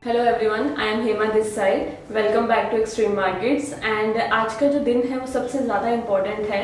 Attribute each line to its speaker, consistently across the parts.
Speaker 1: Hello everyone, I am Hema this side. Welcome back to Extreme Markets. And आज का जो दिन है वो सबसे ज़्यादा इम्पोर्टेंट है।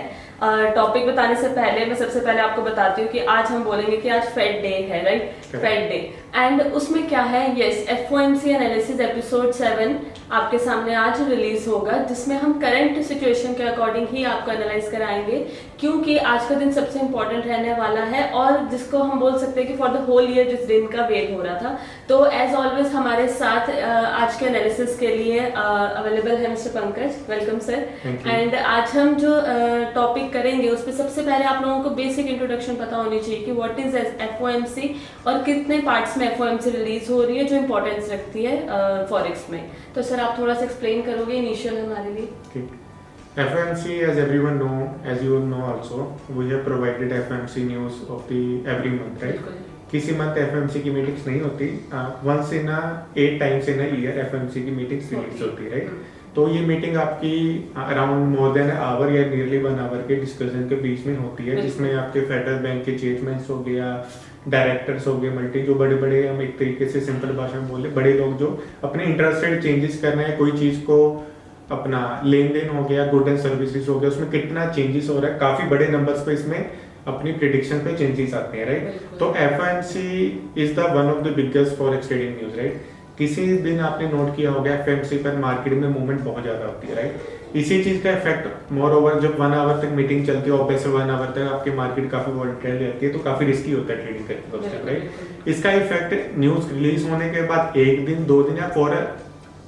Speaker 1: टॉपिक बताने से पहले मैं सबसे पहले आपको बताती हूँ कि आज हम बोलेंगे कि आज फेड डे है, राइट? Fed day. एंड उसमें क्या है, यस, FOMC एनालिसिस एपिसोड 7 आपके सामने आज रिलीज होगा, जिसमें हम करंट सिचुएशन के अकॉर्डिंग ही आपको एनालाइज कराएंगे, क्योंकि आज का दिन सबसे इम्पोर्टेंट रहने वाला है और जिसको हम बोल सकते हैं कि फॉर द होल ईयर जिस दिन का वेट हो रहा था। तो एज ऑलवेज हमारे साथ आज के एनालिसिस के लिए अवेलेबल है mister Pankaj. Welcome sir. And आज हम जो टॉपिक करेंगे उस पर सबसे पहले आप लोगों को बेसिक इंट्रोडक्शन पता होनी चाहिए कि व्हाट इज FOMC और कितने पार्ट्स में FOMC रिलीज हो रही है जो इम्पोर्टेंस रखती है फॉरेक्स में। तो सर आप थोड़ा सा एक्सप्लेन करोगे इनिशियल हमारे लिए?
Speaker 2: FOMC, as everyone know, as you know also, we have provided FOMC news of the every month, right? किसी मंथ FOMC की मीटिंग्स नहीं होती, once in 8 times in year FOMC की मीटिंग्स रिलीज होती है, राइट? तो ये मीटिंग आपकी अराउंड मोर देन आवर या नियरली 1 आवर के डिस्कशन के बीच में होती है, जिसमें आपके फेडरल बैंक के चेयरमैन हो गया, डायरेक्टर्स हो गए, मल्टी जो बड़े बड़े, हम एक तरीके से सिंपल भाषा में बोले, बड़े लोग जो अपने इंटरेस्टेड चेंजेस करना है, कोई चीज को अपना लेन देन हो गया, गुड एंड सर्विसेज हो गया, उसमें कितना चेंजेस हो रहा है, काफी बड़े नंबर्स पे इसमें अपनी प्रिडिक्शन पे चेंजेस आते हैं, राइट? तो FOMC is the one of the biggest forex trading news, right? किसी दिन आपने नोट किया होगा FOMC पर मार्केट में मूवमेंट बहुत ज्यादा होती है, राइट? इसी चीज का इफेक्ट मोर ओवर जब 1 आवर तक मीटिंग चलती है, ऑब्वियसली 1 आवर तक आपकी मार्केट काफी वोलेटाइल रहती है, तो काफी रिस्की होता है ट्रेडिंग करने का, राइट? इसका इफेक्ट न्यूज रिलीज होने के बाद 1 दिन 2 दिन या फॉर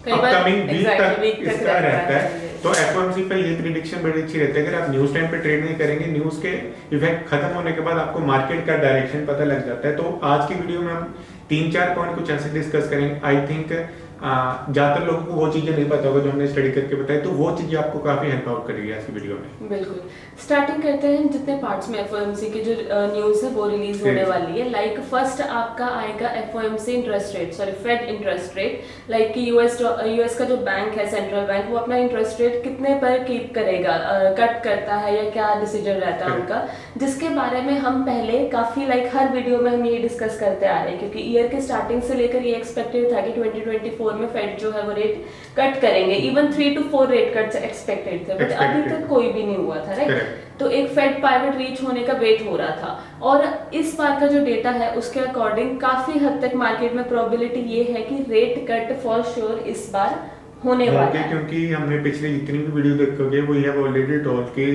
Speaker 2: अपकमिंग वीक तक इसका रहता है। तो FOMC पे ये प्रिडिक्शन बड़ी अच्छी रहती है, अगर आप न्यूज टाइम पे ट्रेड नहीं करेंगे, न्यूज के इफेक्ट खत्म होने के बाद आपको मार्केट का डायरेक्शन पता लग जाता है। तो आज की वीडियो में हम 3-4 पॉइंट कुछ ऐसे डिस्कस करेंगे। आई थिंक ज्यादातर लोगों को वो चीजें नहीं पता होगा जो हमने स्टडी करके बताई, तो वो चीजें आपको काफी हेल्प आउट करेगी आज की वीडियो में।
Speaker 1: बिल्कुल। स्टार्टिंग करते हैं जितने पार्ट्स में FOMC की जो न्यूज है वो रिलीज होने वाली है। लाइक फर्स्ट आपका आएगा FOMC interest rate, sorry Fed interest rate. Like कि यूएस का जो बैंक है, सेंट्रल बैंक, वो अपना इंटरेस्ट रेट कितने पर कीप करेगा, कट करता है या क्या डिसीजन रहता है उनका, जिसके बारे में हम पहले काफी हर वीडियो में हम ये डिस्कस करते आ रहे हैं, क्योंकि ईयर के स्टार्टिंग से लेकर ये एक्सपेक्टेड था कि 2024 में फेड जो है वो रेट कट करेंगे। Even 3 to 4 rate cuts expected थे, बट अभी तक कोई भी नहीं हुआ था, राइट? तो एक फेड पाइवट रीच होने का वेट हो रहा था, और इस बार का जो डेटा है उसके अकॉर्डिंग काफी हद तक मार्केट में प्रोबेबिलिटी ये है कि रेट कट फॉर श्योर इस बार होने वाला है।
Speaker 2: क्योंकि हमने पिछले जितनी भी वीडियो देखोगे वो हैव ऑलरेडी टोल्ड कि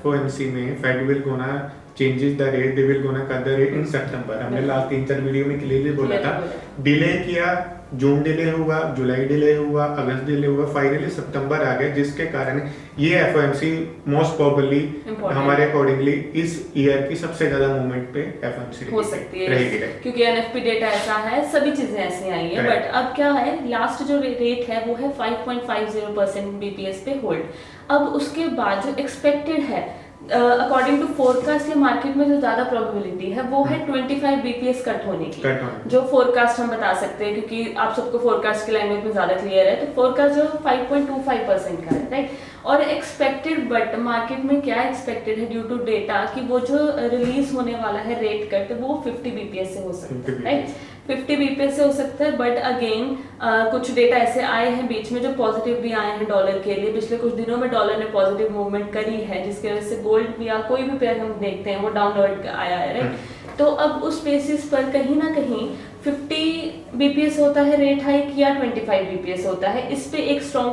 Speaker 2: FOMC में Fed will gonna changes the rate, they will gonna cut the rate in September. हमने लास्ट 3-4 वीडियो में क्लियरली बोला था। डिले किया, जून डिले हुआ, जुलाई डिले हुआ, अगस्त डिले हुआ, फाइनली सितंबर आ गया, जिसके कारण ये FOMC मोस्ट प्रोबेबली हमारे अकॉर्डिंगली इस ईयर की सबसे ज्यादा मूवमेंट पे FOMC
Speaker 1: हो सकती है, क्योंकि NFP डेटा ऐसा है, सभी चीजें ऐसी आई है। बट अब क्या है, लास्ट जो रेट है वो है 5.50% BPS पे होल्ड। अब उसके बाद जो एक्सपेक्टेड है अकॉर्डिंग टू फोरकास्ट या मार्केट में जो ज्यादा प्रोबेबिलिटी है वो है 25 BPS कट होने की, जो फोरकास्ट हम बता सकते हैं, क्योंकि आप सबको फोरकास्ट की लैंग्वेज में ज्यादा क्लियर है। तो फोरकास्ट जो 5.25% का है, राइट? और एक्सपेक्टेड, बट मार्केट में क्या एक्सपेक्टेड है ड्यू टू डेटा कि वो जो रिलीज होने वाला है रेट कट वो 50 BPS से हो सकता है, राइट? 50 BPS से हो सकता है। बट अगेन कुछ डेटा ऐसे आए हैं बीच में जो पॉजिटिव भी आए हैं डॉलर के लिए। पिछले कुछ दिनों में डॉलर ने पॉजिटिव मूवमेंट करी है, जिसकी वजह से गोल्ड या कोई भी पेयर हम देखते हैं वो डाउनवर्ड आया है, राइट? तो अब उस बेसिस पर कहीं ना कहीं 50 BPS होता है रेट हाइक या 25 BPS होता है, इस पे एक स्ट्रॉन्ग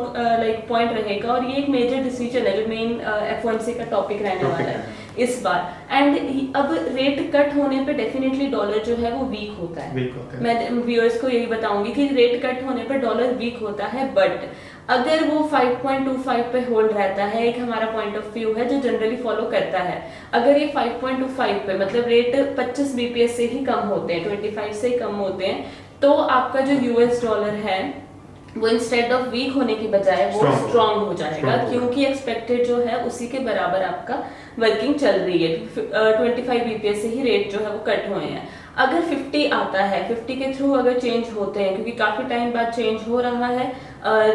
Speaker 1: पॉइंट रहेगा, और ये एक मेजर डिसीजन है जो मेन FOMC का टॉपिक रहने वाला है इस बार। एंड अब रेट कट होने पे डेफिनेटली डॉलर जो है वो वीक होता है। मैं व्यूअर्स को यही बताऊंगी कि रेट कट होने पे डॉलर वीक होता है, बट अगर वो 5.25 पे होल्ड रहता है, एक हमारा पॉइंट ऑफ व्यू है जो जनरली फॉलो करता है, अगर ये 5.25 पे मतलब रेट 25 BPS से ही कम होते हैं, 25 से ही कम होते हैं, तो आपका जो US डॉलर है वो इंस्टेड ऑफ वीक होने की बजाय वो स्ट्रॉन्ग हो जाएगा, क्योंकि एक्सपेक्टेड जो है उसी के बराबर आपका वर्किंग चल रही है। 25 BPS से ही रेट जो है वो कट हुए हैं। अगर 50 आता है, 50 के थ्रू अगर चेंज होते हैं, क्योंकि काफी टाइम बाद चेंज हो रहा है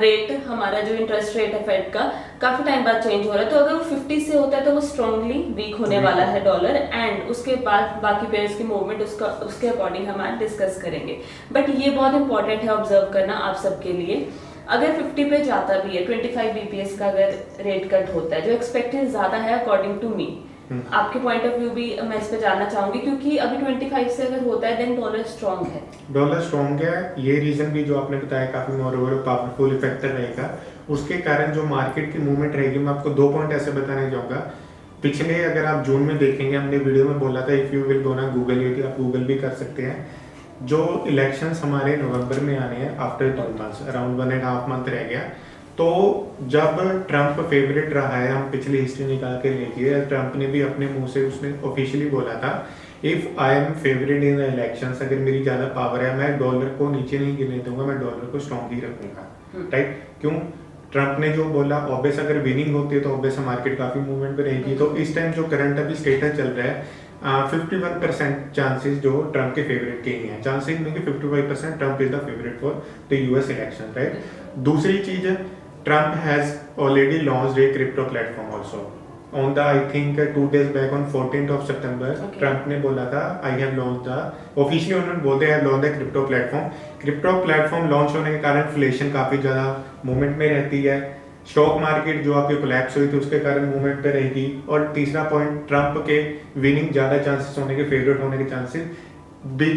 Speaker 1: रेट, हमारा जो इंटरेस्ट रेट है फेड का काफी टाइम बाद चेंज हो रहा है, तो अगर वो 50 से होता है तो वो स्ट्रांगली वीक होने वाला है डॉलर, एंड उसके बाद बाकी पेयर्स की मूवमेंट उसके अकॉर्डिंग हम आज डिस्कस करेंगे। बट ये बहुत इंपॉर्टेंट है ऑब्जर्व करना आप सबके लिए, अगर 50 पे जाता भी है, 25 बीपीएस का अगर रेट कट होता है, जो एक्सपेक्टेड ज्यादा है अकॉर्डिंग टू मी, आपके पॉइंट ऑफ व्यू भी मैं इस पे जानना चाहूंगी, क्योंकि अभी 25 से अगर होता है देन डॉलर स्ट्रांग है।
Speaker 2: डॉलर स्ट्रांग है, ये रीजन भी जो आपने बताया काफी मोर ओवर पावरफुल फैक्टर रहेगा। उसके कारण जो मार्केट की मूवमेंट रहेगी, मैं आपको 2 पॉइंट ऐसे बताने जाऊंगा। पिछले अगर आप जून में देखेंगे, हमने वीडियो में बोला था इफ यू विल गो ना गूगल, ये आप गूगल भी कर सकते हैं, जो इलेक्शंस हमारे नवंबर में आने हैं आफ्टर 2 मंथ्स, अराउंड 1.5 मंथ रह गया। तो जब ट्रंप फेवरेट रहा है, हम पिछली हिस्ट्री निकाल के देखिए, ट्रंप ने भी अपने मुंह से उसने ऑफिशियली बोला था if I am favourite in the elections, अगर मेरी ज्यादा पावर है मैं डॉलर को नीचे नहीं गिरने दूंगा, मैं डॉलर को स्ट्रांग ही रखूंगा, राइट। क्यों? ट्रंप ने जो बोला, ऑब्वियस अगर विनिंग होती है तो ऑब्वियस मार्केट काफी मूवमेंट पे रहेगी। तो इस टाइम जो करंट अभी स्टेटस चल रहा है, 51% चांसेस जो ट्रंप के फेवरेट के ही हैं, चांसेस नहीं कि 55% Trump is the favourite for the US election, right. दूसरी चीज है, Trump has already launched a crypto platform also. On the I think 2 days back on 14th of September, okay. Trump ने बोला था I have launched the, officially उन्होंने बोलते हैं launched the crypto platform. Crypto platform launch होने के कारण inflation काफी ज़्यादा मूवमेंट में रहती है, स्टॉक मार्केट जो आपकी कोलैप्स हुई थी उसके कारण मूवमेंट पे रहेगी। और तीसरा पॉइंट, ट्रंप के विनिंग ज़्यादा चांसेस होने के, फेवरेट होने के चांसेस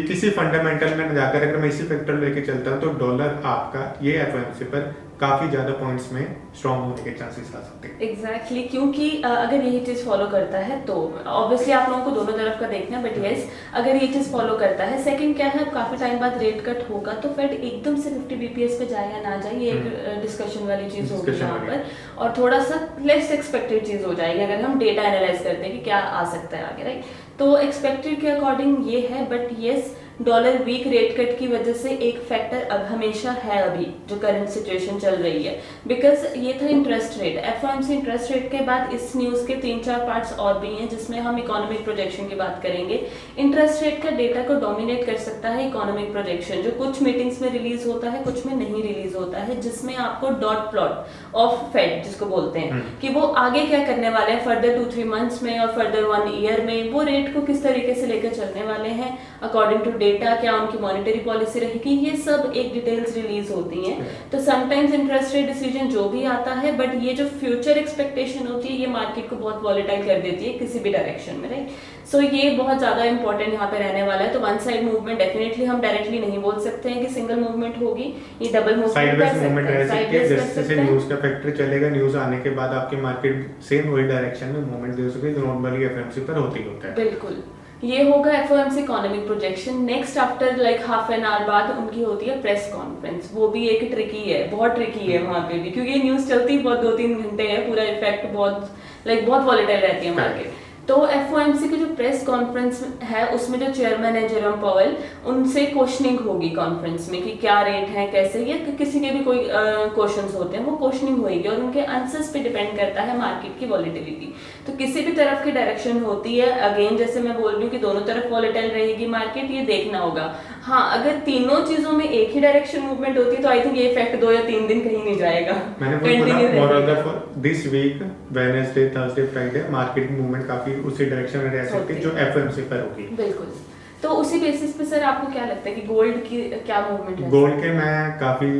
Speaker 2: किसी फंडामेंटल में न जाकर अगर मैं इसी फैक्टर लेके चलता हूँ तो डॉलर आपका ये एफओएमसी पर काफी ज्यादा पॉइंट्स में स्ट्रांग होने के चांसेस आ सकते हैं।
Speaker 1: एग्जैक्टली क्योंकि अगर यही चीज फॉलो करता है तो ऑब्वियसली आप लोगों को दोनों तरफ का देखना है, बट यस अगर ये चीज फॉलो करता है, सेकंड क्या है, काफी टाइम बाद रेट कट होगा तो फेड एकदम से 50 बीपीएस पे जाए या ना जाए, ये एक डिस्कशन वाली चीज होगी यहाँ पर, और थोड़ा सा लेस एक्सपेक्टेड चीज हो जाएगी अगर हम डेटा एनालाइज करते हैं कि क्या आ सकता है आगे, राइट। तो एक्सपेक्टेड के अकॉर्डिंग ये है, but yes dollar weak rate cut की वजह से एक फैक्टर अब हमेशा है अभी जो करंट सिचुएशन चल रही है, बिकॉज ये था interest rate, FOMC interest rate के बाद इस न्यूज के 3-4 पार्ट्स और भी हैं जिसमें हम इकोनॉमिक प्रोजेक्शन की बात करेंगे। इंटरेस्ट रेट का डेटा को डोमिनेट कर सकता है इकोनॉमिक प्रोजेक्शन, जो कुछ मीटिंग्स में रिलीज होता है, कुछ में नहीं रिलीज होता है, जिसमें आपको डॉट प्लॉट ऑफ फेड जिसको बोलते हैं कि वो आगे क्या करने वाले हैं फर्दर 2-3 मंथ्स में और फर्दर 1 ईयर में, वो रेट को किस तरीके से लेकर चलने वाले हैं अकॉर्डिंग टू डेटा, क्या उनकी मॉनेटरी पॉलिसी रहेगी, ये सब एक डिटेल्स रिलीज होती हैं। तो समटाइम्स इंटरेस्ट रेट डिसीजन जो भी आता है, बट ये जो फ्यूचर एक्सपेक्टेशन होती है ये मार्केट को बहुत वॉलेटाइल कर देती है किसी भी डायरेक्शन में, राइट। सो ये बहुत ज्यादा इंपॉर्टेंट यहाँ पे रहने वाला है। तो वन साइड मूवमेंट डेफिनेटली हम डायरेक्टली नहीं बोल सकते हैं कि सिंगल मूवमेंट होगी, ये डबल मूवमेंट रह सकती है,
Speaker 2: जैसे न्यूज का फैक्टर चलेगा, न्यूज आने के बाद आपकी मार्केट सेम वही डायरेक्शन में मूवमेंट दे सके जो नॉर्मली एफएमसी पर होती होता है।
Speaker 1: बिल्कुल, ये होगा FOMC economic projection. Next after like half an hour बाद उनकी होती है प्रेस कॉन्फ्रेंस, वो भी एक ट्रिकी है, बहुत ट्रिकी है वहाँ पे भी, क्योंकि ये न्यूज चलती बहुत 2-3 घंटे है, पूरा इफेक्ट बहुत बहुत वॉलेटाइल रहती है मार्केट। तो एफओएमसी की जो प्रेस कॉन्फ्रेंस है उसमें जो चेयरमैन है जेरोम पावेल, उनसे क्वेश्चनिंग होगी कॉन्फ्रेंस में कि क्या रेट है, कैसे, ये किसी के भी कोई क्वेश्चंस होते हैं वो क्वेश्चनिंग होगी और उनके आंसर्स पे डिपेंड करता है मार्केट की वॉलेटिलिटी। तो किसी भी तरफ की डायरेक्शन होती है, अगेन जैसे मैं बोल रही हूँ कि दोनों तरफ वॉलेटाइल रहेगी मार्केट, ये देखना होगा। हाँ, अगर तीनों चीजों में एक ही डायरेक्शन मूवमेंट होती है तो आई थिंक ये इफेक्ट 2 या 3 दिन कहीं नहीं जाएगा।
Speaker 2: This week Wednesday, Thursday, Friday market movement काफी उसी डायरेक्शन में रह सकती है जो एफओएमसी पर होगी।
Speaker 1: बिल्कुल। तो उसी बेसिस पे सर आपको क्या लगता है कि गोल्ड की क्या मूवमेंट है?
Speaker 2: गोल्ड के मैं काफी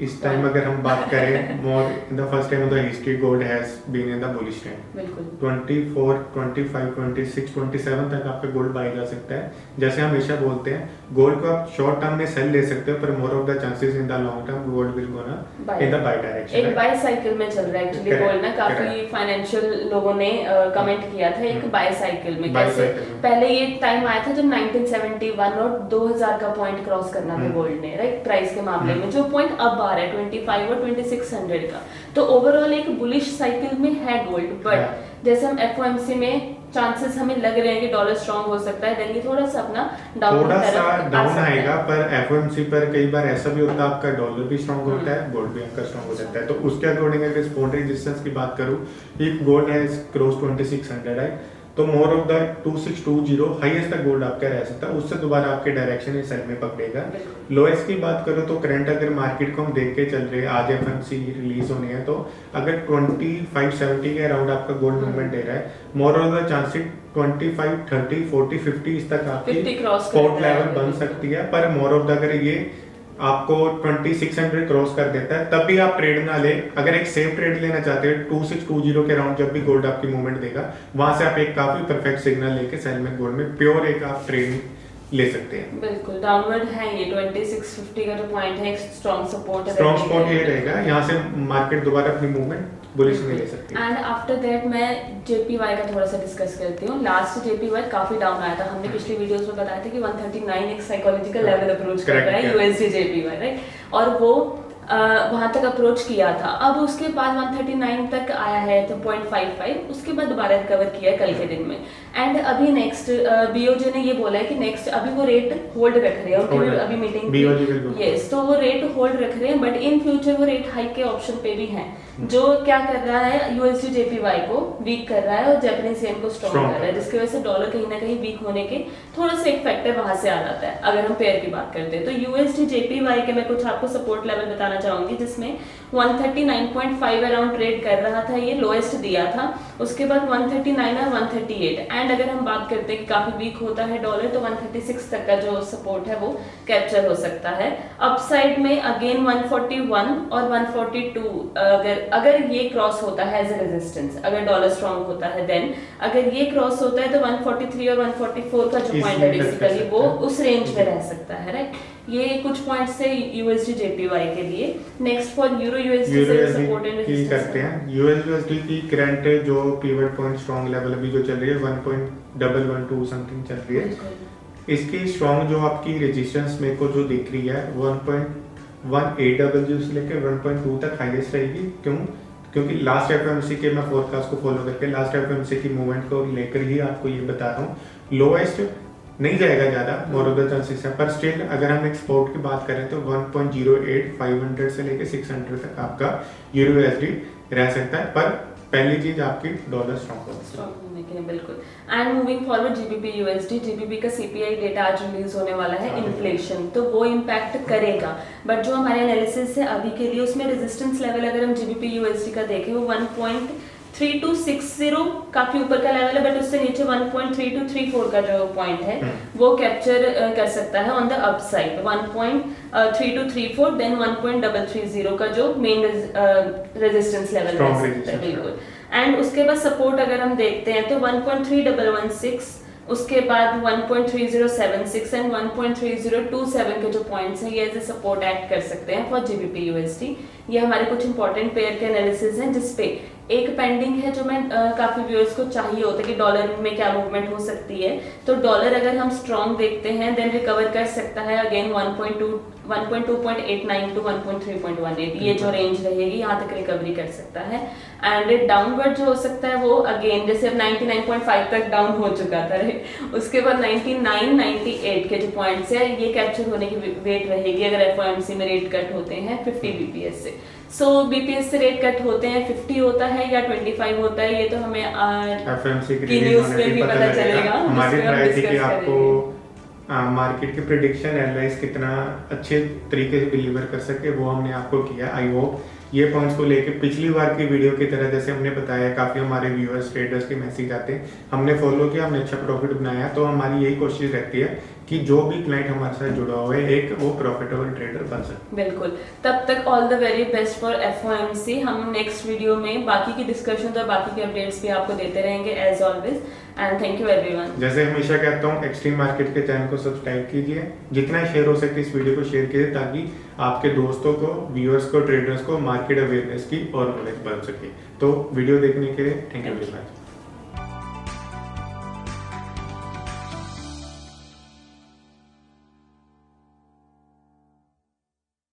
Speaker 2: इस टाइम अगर हम बात करें more in the first time of the history gold has been in the bullish trend.
Speaker 1: बिल्कुल
Speaker 2: 24, 25, 26, 27 तक आपका गोल्ड बाय जा सकता है। जैसे हम हमेशा बोलते हैं गोल्ड को आप शॉर्ट टर्म में सेल ले सकते हो, पर more of the chances in the long term gold will go ना इन द बाय डायरेक्शन।
Speaker 1: एक बाय साइकिल में चल रहा है एक्चुअली गोल्ड ना, काफी फाइनेंशियल लोगों ने कमेंट किया था एक बाय साइकिल में। कैसे? पहले ये टाइम आया था जब 1971 और 2000 का पॉइंट क्रॉस करना था गोल्ड ने, राइट, प्राइस के मामले में, जो पॉइंट अब आ रहा है 25 और 2600 का। तो ओवरऑल एक बुलिश साइकिल में है गोल्ड, बट जैसे हम एफओएमसी में चांसेस हमें लग रहे हैं कि डॉलर स्ट्रांग हो सकता है, देन ये थोड़ा सा अपना डाउन
Speaker 2: आएगा। पर एफओएमसी पर कई बार ऐसा भी होता है आपका डॉलर भी स्ट्रांग होता है, गोल्ड भी आपका स्ट्रांग हो जाता है। तो उसके अकॉर्डिंग अगर सपोर्ट रेजिस्टेंस की बात करूं, इफ गोल्ड हैज क्रॉस 2600 है तो मोर ऑफ द 2620 हाईएस्ट तक गोल्ड आपका रह सकता है, उससे दोबारा आपके डायरेक्शन इस साइड में पकड़ेगा। लोएस्ट की बात करो तो करंट अगर मार्केट को हम देख के चल रहे हैं, आज एफएमसी रिलीज होनी है, तो अगर 2570 के अराउंड आपका गोल्ड मूवमेंट दे रहा है, मोर ऑफ द चांसेस 25 30 40 50 इस तक आपकी स्पॉट लेवल बन सकती है। पर मोर ऑफ द अगर ये आपको 2600 क्रॉस कर देता है तब भी आप ट्रेड ना ले। अगर एक सेफ ट्रेड लेना चाहते हैं 2620 के अराउंड जब भी गोल्ड आपकी मूवमेंट देगा, वहां से आप एक काफी परफेक्ट सिग्नल लेके सेलमेंट गोल्ड में प्योर एक आप ट्रेड ले सकते हैं।
Speaker 1: बिल्कुल डाउनवर्ड है ये 2650 का जो पॉइंट है, स्ट्रॉन्ग सपोर्ट है,
Speaker 2: स्ट्रॉन्ग स्पॉट ये रहेगा, यहाँ से मार्केट दोबारा अपनी मूवमेंट बुलिश में ले सकती है।
Speaker 1: एंड आफ्टर दैट मैं जेपीवाई का थोड़ा सा डिस्कस करती हूँ। लास्ट जेपीवाई काफी डाउन आया था, हमने पिछली वीडियोस में बताया था कि 139 एक साइकोलॉजिकल लेवल अप्रोच कर रहा है यूएसडी जेपीवाई, राइट, और वो वहां तक अप्रोच किया था। अब उसके बाद 139 तक आया है तो 0.55, उसके बाद दोबारा रिकवर किया है कल के दिन में। एंड अभी नेक्स्ट बीओजे ने ये बोला है कि नेक्स्ट अभी वो रेट होल्ड रख रहे हैं, उनकी अभी मीटिंग, यस, तो वो रेट होल्ड रख रहे हैं, बट इन फ्यूचर वो रेट हाइक के ऑप्शन पे भी हैं, जो क्या कर रहा है यूएसडी जेपीवाई को वीक कर रहा है और जापानीज येन को स्ट्रॉन्ग कर रहा है, जिसकी वजह से डॉलर कहीं ना कहीं वीक होने के थोड़ा सा एक फैक्टर वहां से आ जाता है। अगर हम पेयर की बात करते हैं तो यूएसडी जेपीवाई के मैं कुछ आपको सपोर्ट लेवल बताना चाहूंगी, जिसमें 139.5 अराउंड ट्रेड कर रहा था, ये लोएस्ट दिया था, उसके बाद 139 और 138। एंड अगर हम बात करते हैं कि काफी वीक होता है डॉलर तो 136 तक का जो सपोर्ट है वो कैप्चर हो सकता है। अपसाइड में अगेन 141 और 142 अगर ये क्रॉस होता है एज ए रेजिस्टेंस, अगर डॉलर स्ट्रांग होता है, देन अगर ये क्रॉस होता है तो 143 और 144 का जो पॉइंट है बेसिकली वो उस रेंज में रह सकता है, राइट। ये कुछ पॉइंट्स है यूएसडी जेपीवाई के लिए। नेक्स्ट फॉर यूरो यूएसडी से सपोर्ट एंड रेजिस्टेंस करते हैं।
Speaker 2: यूएसडी की करंट जो पिवट पॉइंट स्ट्रांग लेवल अभी जो चल रही है 1.112 समथिंग चल रही है। इसकी स्ट्रांग जो आपकी रेजिस्टेंस मेरे को जो दिख रही है 1.18 से लेकर 1.2 तक हाईएस्ट रहेगी। क्योंकि लास्ट एफएमसी के मैं फोरकास्ट को फॉलो करके लास्ट एफएमसी की मूवमेंट को लेकर ही आपको ये बता रहा हूँ। लोएस्ट नहीं जाएगा ज्यादा, मोर ऑफ द चांसेस है, पर स्टिल अगर हम एक स्पोर्ट की बात करें तो 1.08 500 से लेकर 600 तक आपका यूरो यूएसडी रह सकता है। पर पहली चीज आपकी डॉलर स्ट्रॉन्ग
Speaker 1: होने के लिए, बिल्कुल। And moving forward GBP USD, GBP का सीपीआई डेटा आज रिलीज होने वाला है, इन्फ्लेशन, तो वो इम्पैक्ट करेगा। बट जो हमारे एनालिसिस है अभी के लिए, उसमें रेजिस्टेंस लेवल अगर हम जीबीपी यूएसडी का देखें वो 1.3260 काफी ऊपर का लेवल है, बट उससे नीचे 1.3234 का जो पॉइंट है वो कैप्चर कर सकता है ऑन द अपसाइड। 1.3234 देन 1.330 का जो मेन रेजिस्टेंस लेवल है, बिल्कुल। एंड उसके बाद सपोर्ट अगर हम देखते हैं तो 1.3116, उसके बाद 1.3076 एंड 1.3027 के जो पॉइंट्स हैं ये एज ए सपोर्ट एक्ट कर सकते हैं फॉर जीबीपी यूएसडी। ये हमारे कुछ इंपॉर्टेंट पेयर के एनालिसिस हैं, जिसपे एक पेंडिंग है जो मैं काफी व्यूअर्स को चाहिए होता है कि डॉलर में क्या मूवमेंट हो सकती है। तो डॉलर अगर हम स्ट्रॉन्ग देखते हैं देन रिकवर कर सकता है अगेन 1.2.89 टू 1.3.18, ये जो रेंज रहेगी यहाँ तक रिकवरी कर सकता है। एंड डाउनवर्ड जो हो सकता है वो अगेन जैसे अब 99.5 तक डाउन हो चुका था, राइट, उसके बाद 99 98 के जो पॉइंट्स है ये कैप्चर होने की वेट रहेगी अगर एफओएमसी में रेट कट होते हैं 50 बीपीएस से। सो बीपीएस से रेट कट होते हैं 50 होता है या 25 होता है, ये तो हमें
Speaker 2: एफएमसी
Speaker 1: की न्यूज़ में भी पता चलेगा।
Speaker 2: हमारी ट्राई थी कि आपको मार्केट की प्रेडिक्शन एनालाइज कितना अच्छे तरीके से डिलीवर कर सके वो हमने आपको किया। आई होप ये पॉइंट्स को लेके पिछली बार की वीडियो की तरह जैसे हमने बताया काफ़ी हमारे व्यूअर्स ट्रेडर्स के मैसेज आते हैं, हमने फॉलो किया, हमने अच्छा प्रॉफिट बनाया। तो हमारी यही कोशिश रहती है कि जो भी क्लाइंट हमारे साथ जुड़ा हुआ है एक वो प्रॉफिटेबल ट्रेडर बन सके।
Speaker 1: बिल्कुल, तब तक all the very best for FOMC. हम नेक्स्ट वीडियो में बाकी की डिस्कशन और बाकी के अपडेट्स भी आपको देते रहेंगे as always. And thank you everyone.
Speaker 2: जैसे हमेशा कहता हूँ एक्सट्रीम मार्केट के चैनल को सब्सक्राइब कीजिए, जितना शेयर हो सके इस वीडियो को शेयर कीजिए ताकि आपके दोस्तों को, व्यूअर्स को, ट्रेडर्स को मार्केट अवेयरनेस की और नॉलेज बन सके। तो वीडियो देखने के लिए थैंक यू वेरी मच।